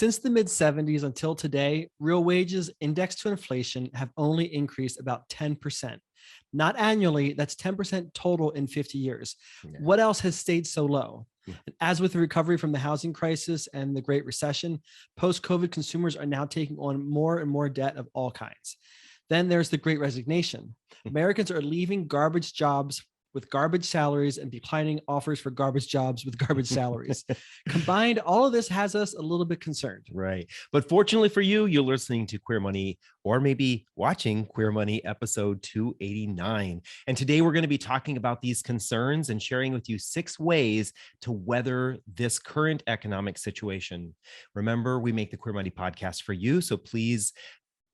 Since the mid 70s until today, real wages indexed to inflation have only increased about 10%. Not annually, that's 10% total in 50 years. Yeah. What else has stayed so low? Yeah. And as with the recovery from the housing crisis and the Great Recession, post COVID consumers are now taking on more and more debt of all kinds. Then there's the Great Resignation. Americans are leaving garbage jobs with garbage salaries and declining offers for garbage jobs with garbage salaries. Combined, all of this has us a little bit concerned. Right. But fortunately for you, you're listening to Queer Money or maybe watching Queer Money episode 289. And today we're going to be talking about these concerns and sharing with you 6 ways to weather this current economic situation. Remember, we make the Queer Money podcast for you. So please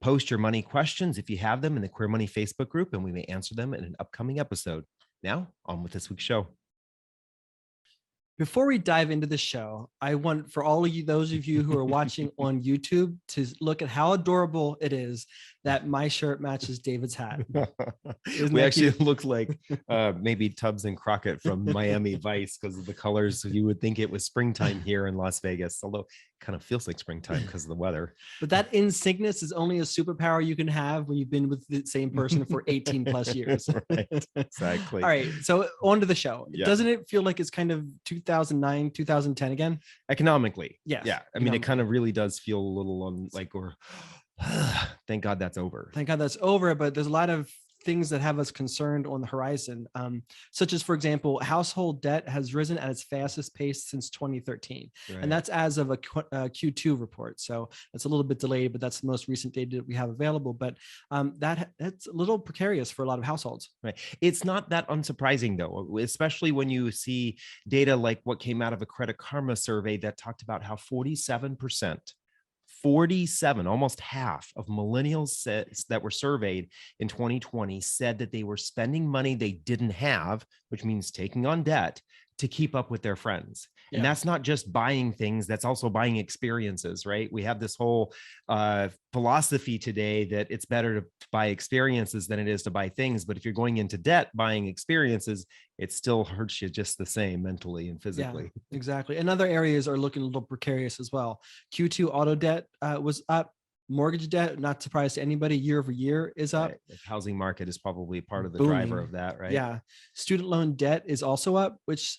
post your money questions if you have them in the Queer Money Facebook group, and we may answer them in an upcoming episode. Now, on with this week's show. Before we dive into the show, I want for all of you, those of you who are watching on YouTube, to look at how adorable it is that my shirt matches David's hat. We actually look like maybe Tubbs and Crockett from Miami Vice because of the colors. You would think it was springtime here in Las Vegas, although it kind of feels like springtime because of the weather. But that insigness is only a superpower you can have when you've been with the same person for 18 plus years. Right, exactly. All right, so on to the show. Yeah. Doesn't it feel like it's kind of 2009, 2010 again? Economically. Yes. Yeah. I mean, it kind of really does feel a little like we're, thank God that's over. Thank God that's over, but there's a lot of things that have us concerned on the horizon, such as, for example, household debt has risen at its fastest pace since 2013. Right. And that's as of a Q2 report. So it's a little bit delayed, but that's the most recent data that we have available. But that's a little precarious for a lot of households. Right. It's not that unsurprising, though, especially when you see data like what came out of a Credit Karma survey that talked about how 47%, almost half of millennials that were surveyed in 2020 said that they were spending money they didn't have, which means taking on debt to keep up with their friends. Yeah. And that's not just buying things, that's also buying experiences, right? We have this whole philosophy today that it's better to buy experiences than it is to buy things. But if you're going into debt buying experiences, it still hurts you just the same mentally and physically. Yeah, exactly. And other areas are looking a little precarious as well. Q2 auto debt was up. Mortgage debt, not surprised to anybody, year over year is up. Right. The housing market is probably part of the driver of that, right? Yeah. Student loan debt is also up, which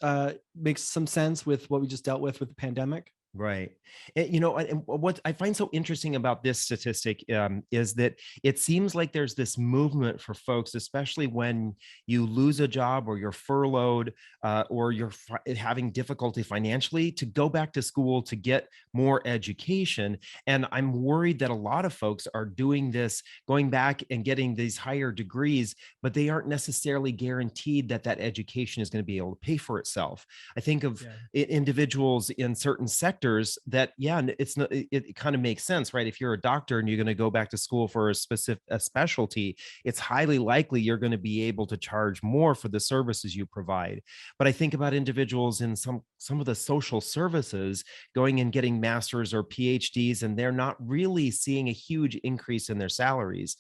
makes some sense with what we just dealt with the pandemic. Right. And what I find so interesting about this statistic is that it seems like there's this movement for folks, especially when you lose a job or you're furloughed or you're having difficulty financially, to go back to school to get more education. And I'm worried that a lot of folks are doing this, going back and getting these higher degrees, but they aren't necessarily guaranteed that that education is going to be able to pay for itself. I think of individuals in certain sectors that, it kind of makes sense, right? If you're a doctor and you're going to go back to school for a specialty, it's highly likely you're going to be able to charge more for the services you provide. But I think about individuals in some of the social services going and getting masters or PhDs, and they're not really seeing a huge increase in their salaries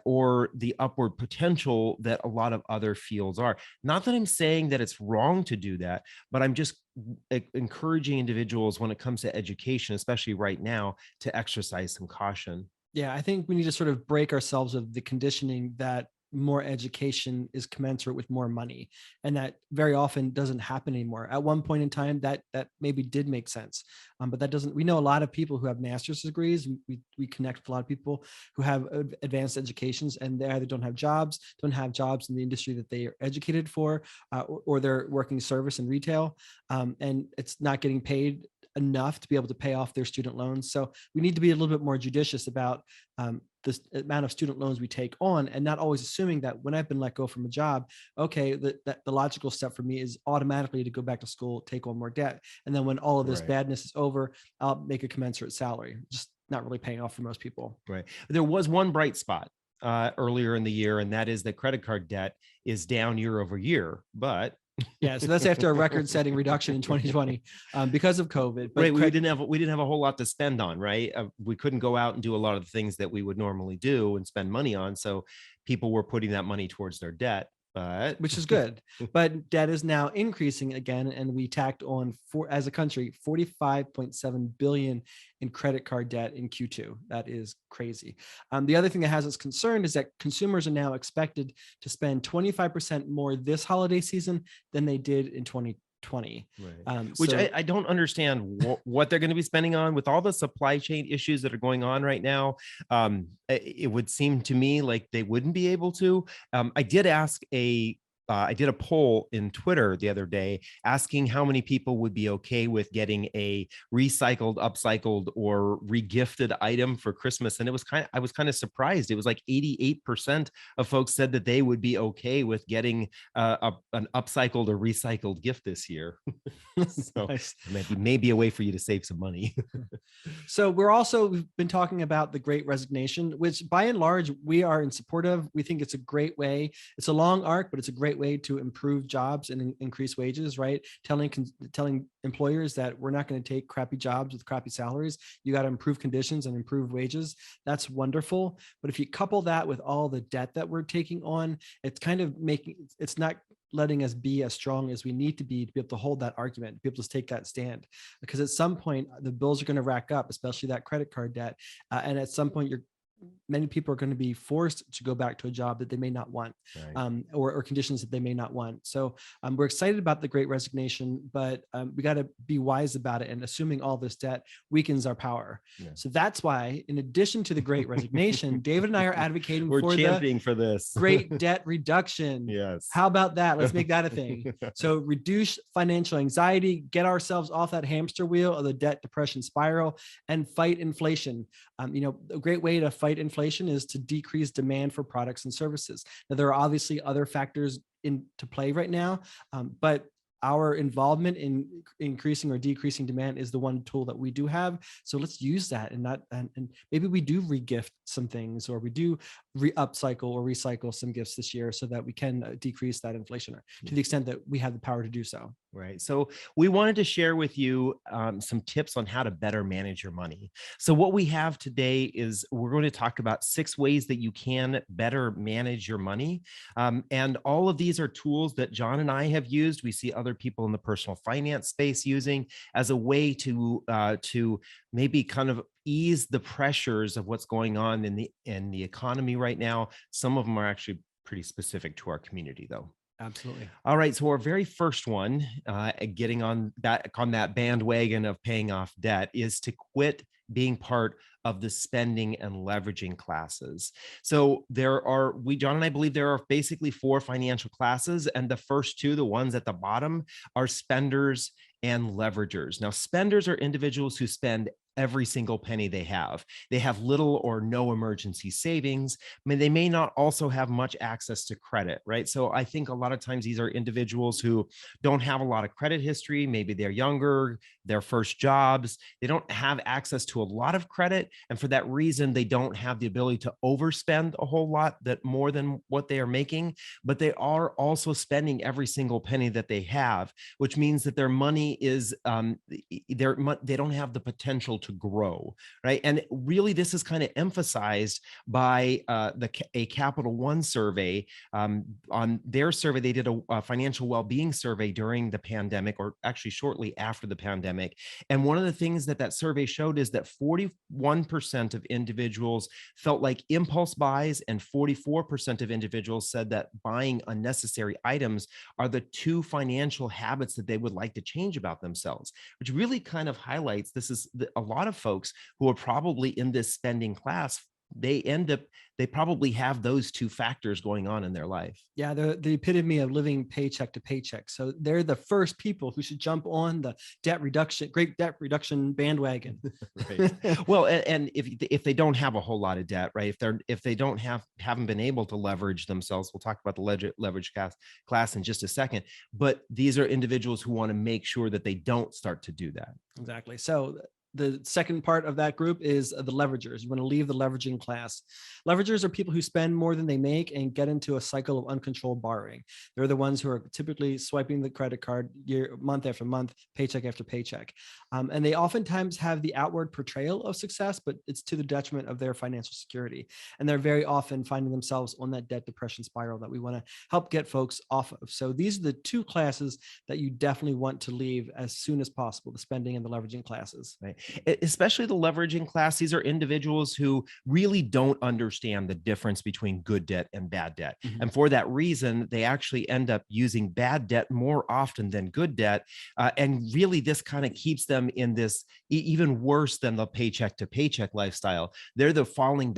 or the upward potential that a lot of other fields are. Not that I'm saying that it's wrong to do that, but I'm just encouraging individuals when it comes to education, especially right now, to exercise some caution. Yeah, I think we need to sort of break ourselves of the conditioning that more education is commensurate with more money, and that very often doesn't happen anymore. At one point in time, that maybe did make sense, but that doesn't. We know a lot of people who have master's degrees. We connect with a lot of people who have advanced educations, and they either don't have jobs in the industry that they are educated for, or they're working service and retail, and it's not getting paid enough to be able to pay off their student loans. So we need to be a little bit more judicious about the amount of student loans we take on, and not always assuming that when I've been let go from a job, okay, the logical step for me is automatically to go back to school, take on more debt. And then when all of this badness is over, I'll make a commensurate salary. Just not really paying off for most people. Right. There was one bright spot earlier in the year, and that is that credit card debt is down year over year, but yeah, so that's after a record-setting reduction in 2020 because of COVID. But right, we didn't have a whole lot to spend on, right? We couldn't go out and do a lot of the things that we would normally do and spend money on, so people were putting that money towards their debt. But which is good. But debt is now increasing again, and we tacked on as a country 45.7 billion in credit card debt in Q2. That is crazy. The other thing that has us concerned is that consumers are now expected to spend 25% more this holiday season than they did in 2020. right. Which So I don't understand what they're going to be spending on with all the supply chain issues that are going on right now. It would seem to me like they wouldn't be able to. I did a poll in Twitter the other day asking how many people would be okay with getting a recycled, upcycled, or regifted item for Christmas, and I was kind of surprised. It was like 88% of folks said that they would be okay with getting an upcycled or recycled gift this year. So nice. maybe a way for you to save some money. So we've been talking about the Great Resignation, which by and large we are in support of. We think it's a great way. It's a long arc, but it's a great way to improve jobs and increase wages. Right? Telling employers that we're not going to take crappy jobs with crappy salaries. You got to improve conditions and improve wages. That's wonderful. But if you couple that with all the debt that we're taking on, it's kind of it's not letting us be as strong as we need to be able to hold that argument, to be able to take that stand. Because at some point, the bills are going to rack up, especially that credit card debt. And at some point, many people are going to be forced to go back to a job that they may not want, Right. or conditions that they may not want. So we're excited about the Great Resignation, but we got to be wise about it. And assuming all this debt weakens our power. Yeah. So that's why, in addition to the Great Resignation, David and I are advocating We're for championing for this great debt reduction. Yes. How about that? Let's make that a thing. So reduce financial anxiety, get ourselves off that hamster wheel of the debt depression spiral, and fight inflation. A great way to fight inflation is to decrease demand for products and services. Now, there are obviously other factors into play right now, but our involvement in increasing or decreasing demand is the one tool that we do have. So let's use that, and maybe we do regift some things, or we do upcycle or recycle some gifts this year, so that we can decrease that inflation to the extent that we have the power to do so. Right. So we wanted to share with you some tips on how to better manage your money. So what we have today is we're going to talk about 6 ways that you can better manage your money. And all of these are tools that John and I have used. We see other people in the personal finance space using as a way to maybe kind of ease the pressures of what's going on in the economy right now. Some of them are actually pretty specific to our community, though. Absolutely. All right. So our very first one, getting on that bandwagon of paying off debt, is to quit being part of the spending and leveraging classes. So John and I believe there are basically 4 financial classes, and the first 2, the ones at the bottom, are spenders and leveragers. Now, spenders are individuals who spend every single penny they have. They have little or no emergency savings. I mean, they may not also have much access to credit, right? So I think a lot of times these are individuals who don't have a lot of credit history. Maybe they're younger, their first jobs. They don't have access to a lot of credit. And for that reason, they don't have the ability to overspend a whole lot, that more than what they are making, but they are also spending every single penny that they have, which means that their money is, they don't have the potential to grow, right? And really, this is kind of emphasized by a Capital One survey. On their survey, they did a financial well-being survey during the pandemic, or actually shortly after the pandemic. And one of the things that survey showed is that 41% of individuals felt like impulse buys, and 44% of individuals said that buying unnecessary items are the 2 financial habits that they would like to change about themselves, which really kind of highlights a lot of folks who are probably in this spending class. They probably have those 2 factors going on in their life. Yeah, they're the epitome of living paycheck to paycheck. So they're the first people who should jump on the great debt reduction bandwagon. Right. Well, and if they don't have a whole lot of debt, right? If they haven't been able to leverage themselves, we'll talk about the leverage class in just a second. But these are individuals who want to make sure that they don't start to do that. Exactly. So The second part of that group is the leveragers. You want to leave the leveraging class. Leveragers are people who spend more than they make and get into a cycle of uncontrolled borrowing. They're the ones who are typically swiping the credit card month after month, paycheck after paycheck. And they oftentimes have the outward portrayal of success, but it's to the detriment of their financial security. And they're very often finding themselves on that debt depression spiral that we want to help get folks off of. So these are the two classes that you definitely want to leave as soon as possible, the spending and the leveraging classes. Right. Especially the leveraging class. These are individuals who really don't understand the difference between good debt and bad debt. Mhm. And for that reason, they actually end up using bad debt more often than good debt. And really, this kind of keeps them in this even worse than the paycheck to paycheck lifestyle. They're the falling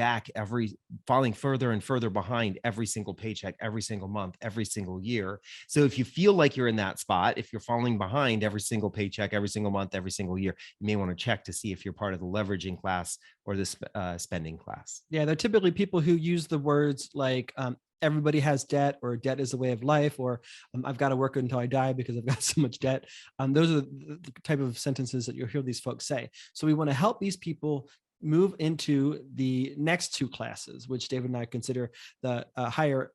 further and further behind every single paycheck, every single month, every single year. So if you feel like you're in that spot, if you're falling behind every single paycheck, every single month, every single year, you may want to check to see if you're part of the leveraging class or the spending class. Yeah, they're typically people who use the words like everybody has debt, or debt is a way of life, or I've got to work until I die because I've got so much debt. Those are the type of sentences that you'll hear these folks say. So we want to help these people move into the next two classes, which David and I consider the higher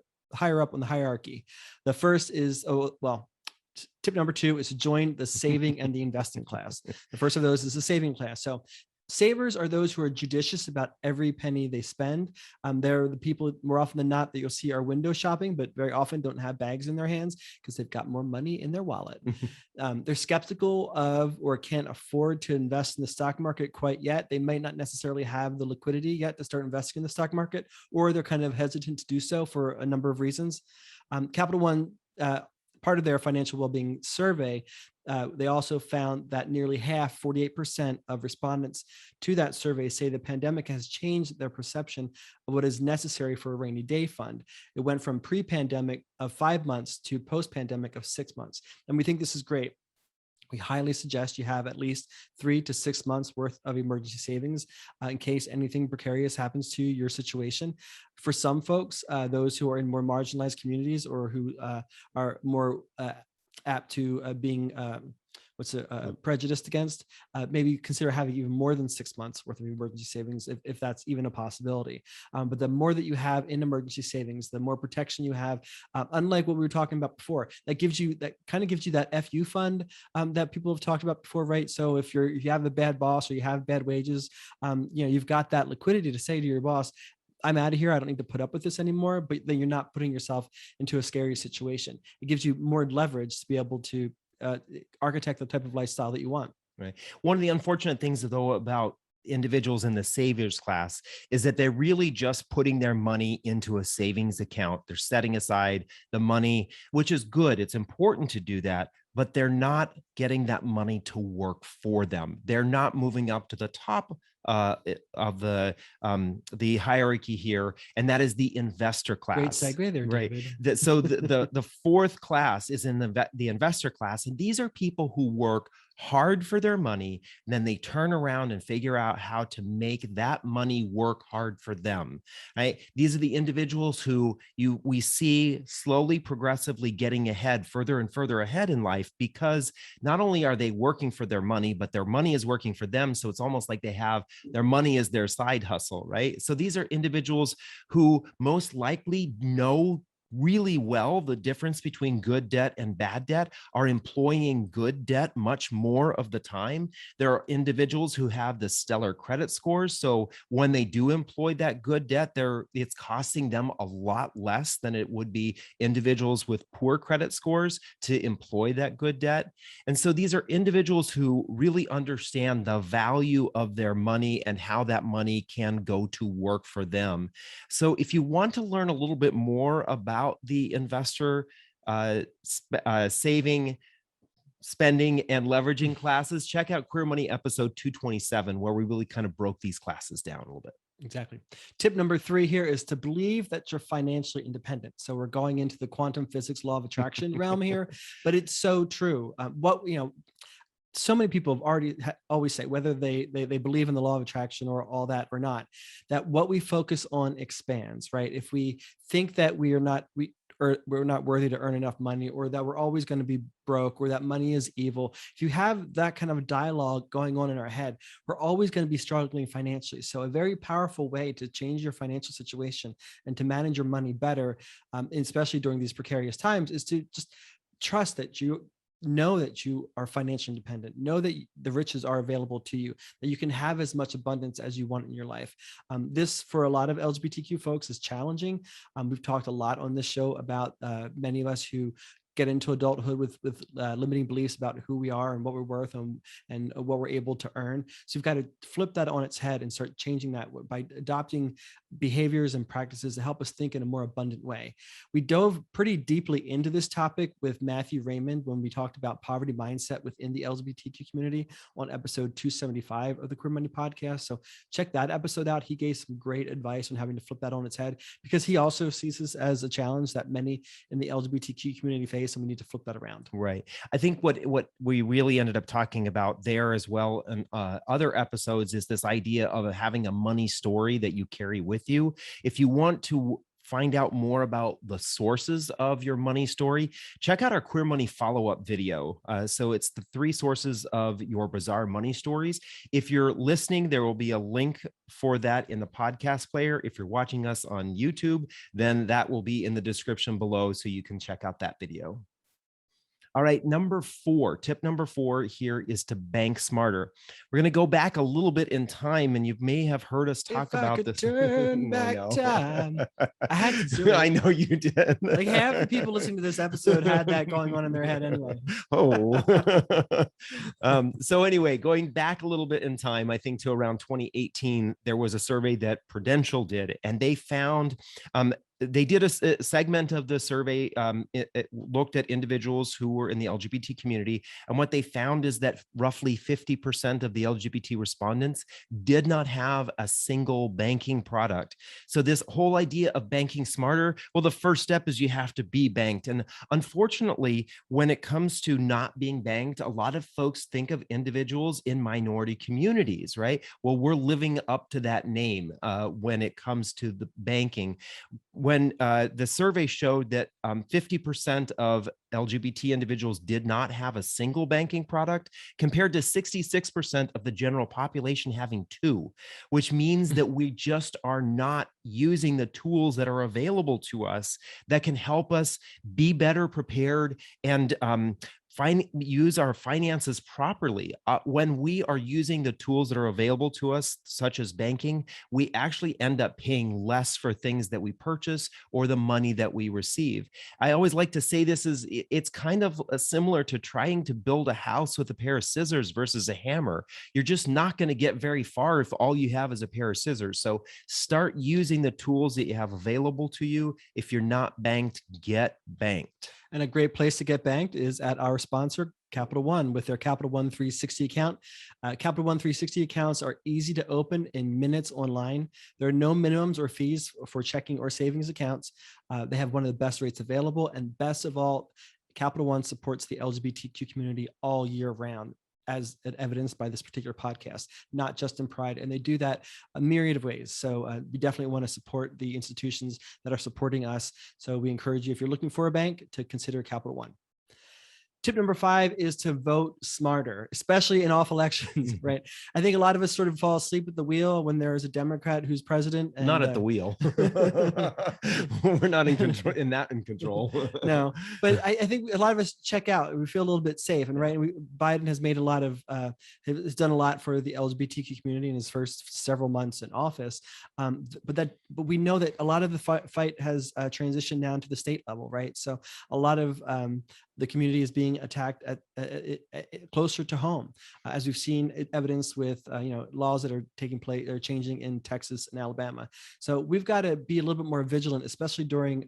up on the hierarchy. The first is, tip number 2 is to join the saving and the investing class. The first of those is the saving class. So savers are those who are judicious about every penny they spend. They're the people more often than not that you'll see are window shopping, but very often don't have bags in their hands because they've got more money in their wallet. They're skeptical of or can't afford to invest in the stock market quite yet. They might not necessarily have the liquidity yet to start investing in the stock market, or they're kind of hesitant to do so for a number of reasons. Capital One, part of their financial well-being survey, they also found that nearly half, 48% of respondents to that survey say the pandemic has changed their perception of what is necessary for a rainy day fund. It went from pre-pandemic of 5 months to post-pandemic of 6 months. And we think this is great. We highly suggest you have at least 3 to 6 months worth of emergency savings in case anything precarious happens to your situation. For some folks, those who are in more marginalized communities or who are more apt to being prejudiced against, maybe consider having even more than 6 months worth of emergency savings if that's even a possibility. But the more that you have in emergency savings, the more protection you have. Unlike what we were talking about before, that kind of gives you that FU fund that people have talked about before, right? So if you have a bad boss or you have bad wages, you've got that liquidity to say to your boss, I'm out of here. I don't need to put up with this anymore. But then you're not putting yourself into a scary situation. It gives you more leverage to be able to architect the type of lifestyle that you want. Right. One of the unfortunate things, though, about individuals in the savers class is that they're really just putting their money into a savings account. They're setting aside the money, which is good. It's important to do that, but they're not getting that money to work for them. They're not moving up to the top of the hierarchy here, and that is the investor Great class. segue there, Right. David. So the fourth class is in the investor class, and these are people who work hard for their money, and then they turn around and figure out how to make that money work hard for them. Right? These are the individuals who we see slowly, progressively getting ahead, further and further ahead in life, because not only are they working for their money, but their money is working for them. So it's almost like they have their money as their side hustle, right? So these are individuals who most likely know really well the difference between good debt and bad debt, are employing good debt much more of the time. There are individuals who have the stellar credit scores, so when they do employ that good debt, it's costing them a lot less than it would be individuals with poor credit scores to employ that good debt. And so these are individuals who really understand the value of their money and how that money can go to work for them. So if you want to learn a little bit more about the investor saving, spending, and leveraging classes, check out Queer Money episode 227, where we really kind of broke these classes down a little bit. Exactly. Tip number 3 here is to believe that you're financially independent. So we're going into the quantum physics law of attraction realm here, but it's so true. So many people have always say, whether they believe in the law of attraction or all that or not, that what we focus on expands, right? If we think that we we're not worthy to earn enough money, or that we're always going to be broke, or that money is evil. If you have that kind of dialogue going on in our head, we're always going to be struggling financially. So a very powerful way to change your financial situation and to manage your money better, especially during these precarious times, is to just trust that you know that you are financially independent, know that the riches are available to you, that you can have as much abundance as you want in your life. This, for a lot of LGBTQ folks, is challenging. We've talked a lot on this show about many of us who get into adulthood with limiting beliefs about who we are and what we're worth, and what we're able to earn. So you've got to flip that on its head and start changing that by adopting behaviors and practices to help us think in a more abundant way. We dove pretty deeply into this topic with Matthew Raymond when we talked about poverty mindset within the LGBTQ community on episode 275 of the Queer Money Podcast. So check that episode out. He gave some great advice on having to flip that on its head, because he also sees this as a challenge that many in the LGBTQ community face, and we need to flip that around. Right. I think what we really ended up talking about there as well in other episodes is this idea of having a money story that you carry with you. If you want to find out more about the sources of your money story, check out our Queer Money follow-up video. So it's the 3 sources of your bizarre money stories. If you're listening, there will be a link for that in the podcast player. If you're watching us on YouTube, then that will be in the description below, so you can check out that video. All right, tip number 4 here is to bank smarter. We're going to go back a little bit in time, and you may have heard us talk about this. Turn back time. I had to do it. I know you did. Like half the people listening to this episode had that going on in their head anyway. Oh. So anyway, going back a little bit in time, I think to around 2018, there was a survey that Prudential did, and they found they did a segment of the survey. It looked at individuals who were in the LGBT community. And what they found is that roughly 50% of the LGBT respondents did not have a single banking product. So this whole idea of banking smarter, well, the first step is you have to be banked. And unfortunately, when it comes to not being banked, a lot of folks think of individuals in minority communities, right? Well, we're living up to that name when it comes to the banking. When the survey showed that 50% of LGBT individuals did not have a single banking product, compared to 66% of the general population having 2, which means that we just are not using the tools that are available to us that can help us be better prepared and use our finances properly. When we are using the tools that are available to us, such as banking, we actually end up paying less for things that we purchase or the money that we receive. I always like to say this is, it's kind of similar to trying to build a house with a pair of scissors versus a hammer. You're just not going to get very far if all you have is a pair of scissors. So start using the tools that you have available to you. If you're not banked, get banked. And a great place to get banked is at our sponsor, Capital One, with their Capital One 360 account. Capital One 360 accounts are easy to open in minutes online. There are no minimums or fees for checking or savings accounts. They have one of the best rates available. And best of all, Capital One supports the LGBTQ community all year round, as evidenced by this particular podcast, not just in Pride. And they do that a myriad of ways. So we definitely want to support the institutions that are supporting us. So we encourage you, if you're looking for a bank, to consider Capital One. Tip number 5 is to vote smarter, especially in off elections, right? I think a lot of us sort of fall asleep at the wheel when there is a Democrat who's president. And, not at the wheel. We're not in control. In control. No, but I think a lot of us check out. We feel a little bit safe, and right. Biden has made a lot of, has done a lot for the LGBTQ community in his first several months in office. But we know that a lot of the fight has transitioned down to the state level, right? So a lot of the community is being attacked at closer to home, as we've seen evidence with laws that are taking place or changing in Texas and Alabama. So we've got to be a little bit more vigilant, especially during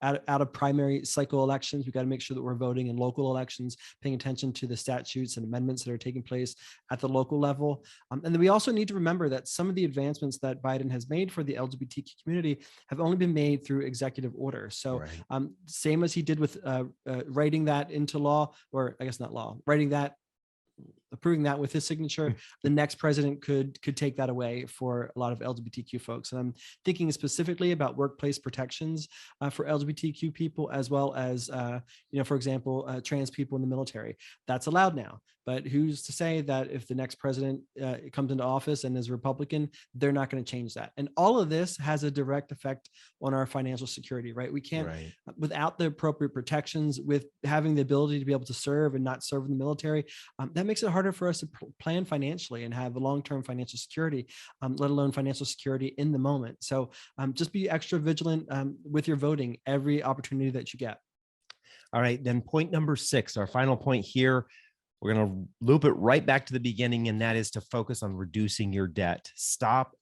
out of primary cycle elections. We've got to make sure that we're voting in local elections, paying attention to the statutes and amendments that are taking place at the local level. And then we also need to remember that some of the advancements that Biden has made for the LGBTQ community have only been made through executive order. So right. Same as he did with writing that into law, or I guess not law, writing that approving that with his signature, the next president could take that away for a lot of LGBTQ folks. And I'm thinking specifically about workplace protections for LGBTQ people, as well as for example, trans people in the military. That's allowed now. But who's to say that if the next president comes into office and is a Republican, they're not going to change that? And all of this has a direct effect on our financial security, right? We can't, Right. without the appropriate protections, with having the ability to be able to serve and not serve in the military, that makes it harder for us to plan financially and have a long-term financial security, let alone financial security in the moment. So just be extra vigilant with your voting every opportunity that you get. All right. Then point number 6, our final point here. We're going to loop it right back to the beginning, and that is to focus on reducing your debt. Stop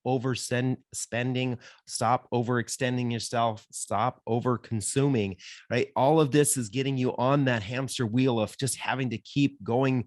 spending, stop overextending yourself, stop over consuming, right? All of this is getting you on that hamster wheel of just having to keep go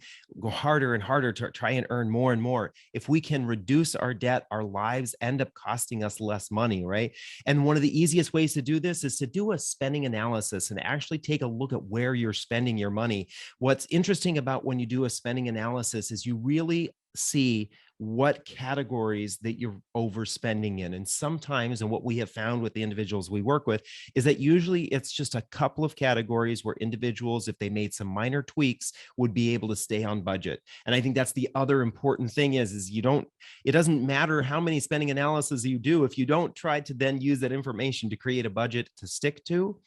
harder and harder to try and earn more and more. If we can reduce our debt, our lives end up costing us less money, right? And one of the easiest ways to do this is to do a spending analysis and actually take a look at where you're spending your money. What's interesting about when you do a spending analysis is you really see what categories that you're overspending in. And sometimes, and what we have found with the individuals we work with, is that usually it's just a couple of categories where individuals, if they made some minor tweaks, would be able to stay on budget. And I think that's the other important thing is it doesn't matter how many spending analyses you do, if you don't try to then use that information to create a budget to stick to,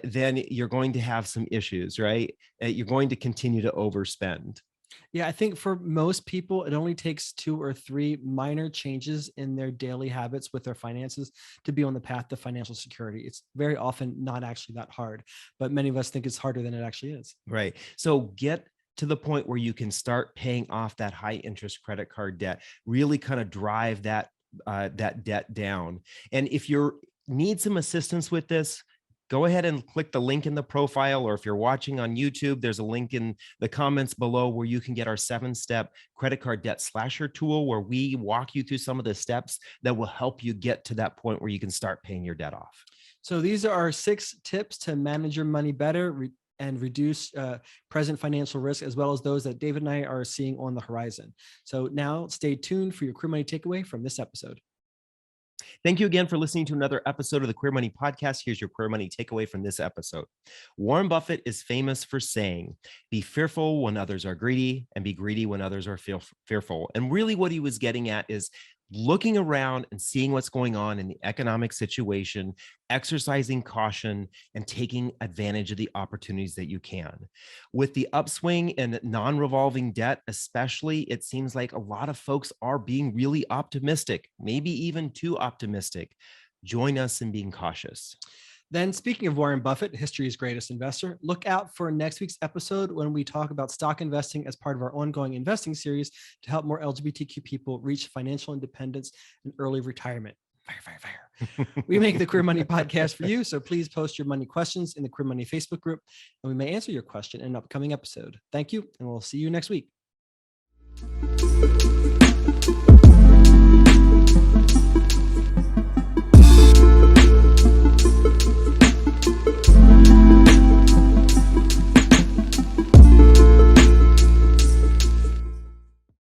then you're going to have some issues, right? You're going to continue to overspend. Yeah, I think for most people, it only takes 2 or 3 minor changes in their daily habits with their finances to be on the path to financial security. It's very often not actually that hard, but many of us think it's harder than it actually is. Right. So get to the point where you can start paying off that high interest credit card debt, really kind of drive that debt down. And if you need some assistance with this, go ahead and click the link in the profile, or if you're watching on YouTube, there's a link in the comments below where you can get our 7-step credit card debt slasher tool, where we walk you through some of the steps that will help you get to that point where you can start paying your debt off. So these are our 6 tips to manage your money better and reduce present financial risk, as well as those that David and I are seeing on the horizon. So now stay tuned for your Career Money takeaway from this episode. Thank you again for listening to another episode of the Queer Money Podcast. Here's your Queer Money takeaway from this episode. Warren Buffett is famous for saying, be fearful when others are greedy and be greedy when others are fearful. And really what he was getting at is looking around and seeing what's going on in the economic situation, exercising caution, and taking advantage of the opportunities that you can. With the upswing in non-revolving debt, especially, it seems like a lot of folks are being really optimistic, maybe even too optimistic. Join us in being cautious. Then, speaking of Warren Buffett, history's greatest investor, look out for next week's episode when we talk about stock investing as part of our ongoing investing series to help more LGBTQ people reach financial independence and early retirement. Fire, fire, fire. We make the Queer Money Podcast for you, so please post your money questions in the Queer Money Facebook group, and we may answer your question in an upcoming episode. Thank you, and we'll see you next week.